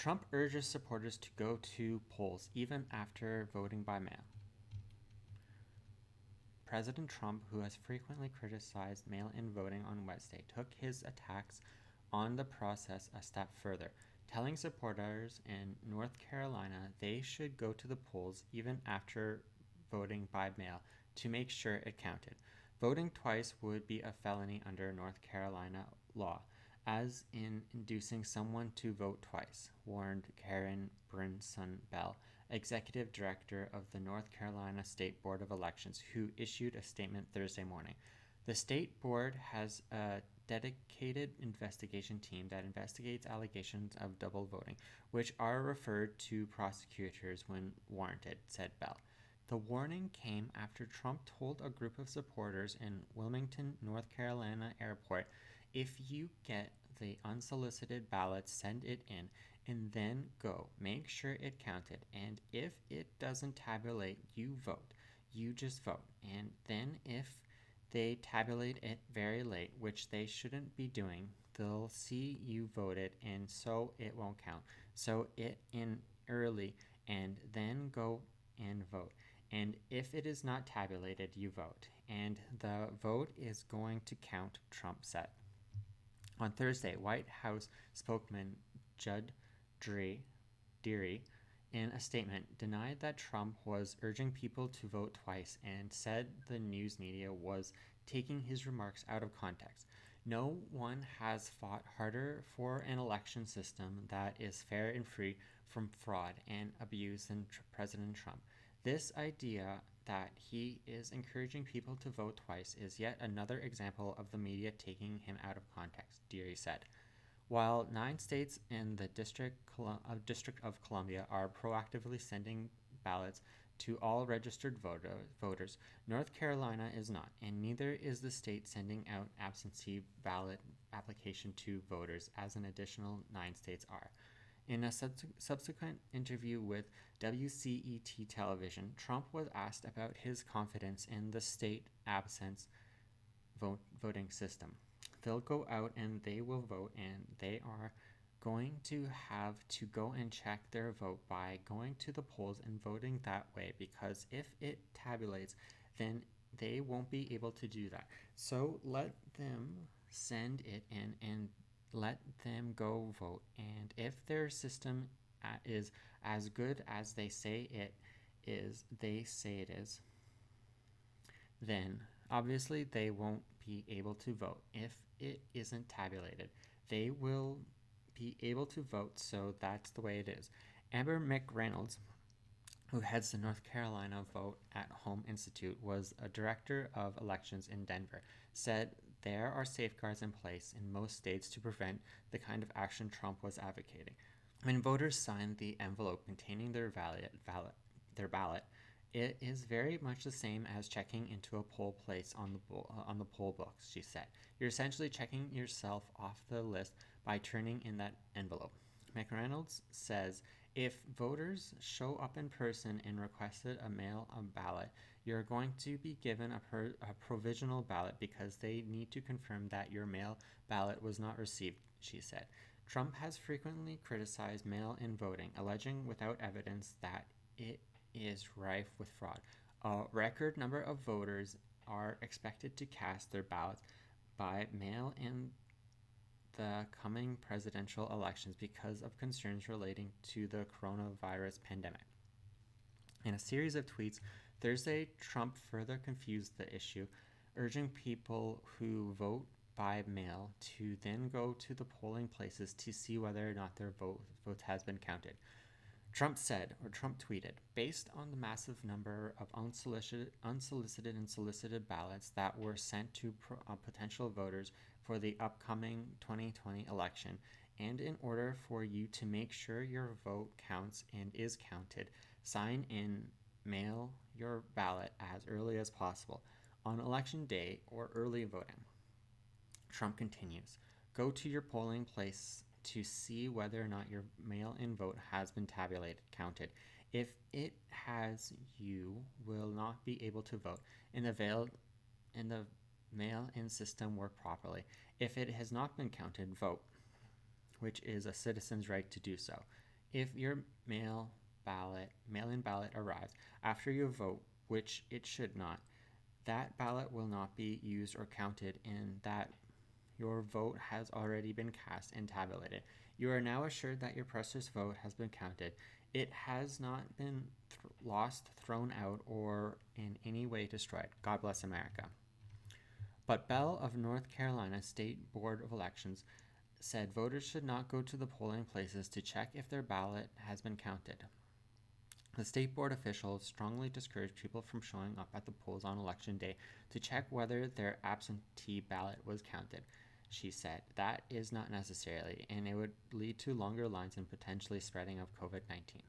Trump urges supporters to go to polls even after voting by mail. President Trump, who has frequently criticized mail-in voting on Wednesday, took his attacks on the process a step further, telling supporters in North Carolina they should go to the polls even after voting by mail to make sure it counted. Voting twice would be a felony under North Carolina law, as in inducing someone to vote twice, warned Karen Brinson Bell, executive director of the North Carolina State Board of Elections, who issued a statement Thursday morning. The state board has a dedicated investigation team that investigates allegations of double voting, which are referred to prosecutors when warranted, said Bell. The warning came after Trump told a group of supporters in Wilmington, North Carolina airport, if you get the unsolicited ballot, send it in, and then go. Make sure it counted. And if it doesn't tabulate, you vote. You just vote. And then if they tabulate it very late, which they shouldn't be doing, they'll see you voted, and so it won't count. So it in early, and then go and vote. And if it is not tabulated, you vote. And the vote is going to count, Trump said. On Thursday, White House spokesman Judd Deary, in a statement, denied that Trump was urging people to vote twice and said the news media was taking his remarks out of context. No one has fought harder for an election system that is fair and free from fraud and abuse than President Trump. This idea that he is encouraging people to vote twice is yet another example of the media taking him out of context, Deary said. While 9 states in the District of Columbia are proactively sending ballots to all registered voters, North Carolina is not, and neither is the state sending out absentee ballot application to voters, as an additional 9 states are. In a subsequent interview with WCET television, Trump was asked about his confidence in the state absence voting system. They'll go out and they will vote, and they are going to have to go and check their vote by going to the polls and voting that way, because if it tabulates, then they won't be able to do that. So let them send it in and let them go vote. And if their system is as good as they say it is, then obviously they won't be able to vote. If it isn't tabulated, they will be able to vote, so that's the way it is. Amber McReynolds, who heads the North Carolina Vote at Home Institute, was a director of elections in Denver, said there are safeguards in place in most states to prevent the kind of action Trump was advocating. When voters sign the envelope containing their ballot, it is very much the same as checking into a poll place on the poll books, she said. You're essentially checking yourself off the list by turning in that envelope. McReynolds says if voters show up in person and requested a mail-in ballot, you're going to be given a provisional ballot because they need to confirm that your mail ballot was not received, she said. Trump has frequently criticized mail-in voting, alleging without evidence that it is rife with fraud. A record number of voters are expected to cast their ballots by mail in the coming presidential elections because of concerns relating to the coronavirus pandemic. In a series of tweets Thursday, Trump further confused the issue, urging people who vote by mail to then go to the polling places to see whether or not their vote has been counted. Trump tweeted, based on the massive number of unsolicited and solicited ballots that were sent to potential voters for the upcoming 2020 election, and in order for you to make sure your vote counts and is counted, sign in, mail your ballot as early as possible on election day or early voting. Trump continues, go to your polling place to see whether or not your mail-in vote has been counted. If it has, you will not be able to vote, and the mail-in system work properly. If it has not been counted, vote, which is a citizen's right to do so. If your mail-in ballot arrives after you vote, which it should not, that ballot will not be used or counted in that your vote has already been cast and tabulated. You are now assured that your precious vote has been counted. It has not been lost, thrown out, or in any way destroyed. God bless America. But Bell of North Carolina State Board of Elections said voters should not go to the polling places to check if their ballot has been counted. The state board officials strongly discouraged people from showing up at the polls on election day to check whether their absentee ballot was counted. She said that is not necessary, and it would lead to longer lines and potentially spreading of COVID-19.